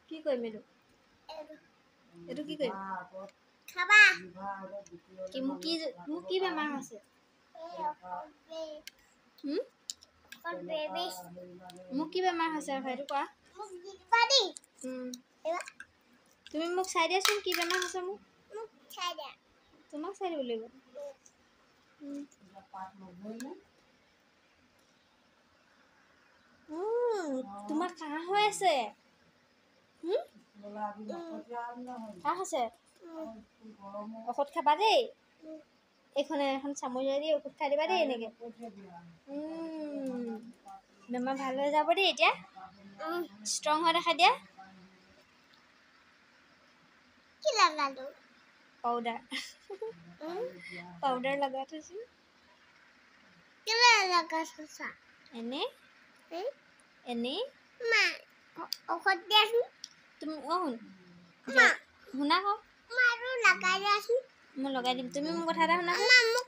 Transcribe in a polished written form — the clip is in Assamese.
কি কৰিম এইটো কি কৰিম খাবা কি মোক কি বেমাৰ হৈছে মোক কি বেমাৰ হৈছে সেইটো কোৱা তুমি মোক চাই দিয়াচোন কি বেমাৰ হৈছে মোক তোমাক চাই দিব লাগিব তোমাৰ কাহ হৈ আছে কাহ হৈছে ঔষধ খাবা দেই এখন চামুচেৰে দি ঔষধ খাই দিবা দেই এনেকৈ বেমাৰ ভাল হৈ যাব দেই এতিয়া ষ্ট্ৰং হৈ দেখা দিয়া কি লাগালো পাউডাৰ লগাই থৈছো কেলে লাগাছা এনে মা ঔষধ দিয়াছোন তুমি শুনা আকৌ মাৰো লগাই দিয়াছোন মই লগাই দিম তুমি মোৰ কথা এটা শুনা মা মোক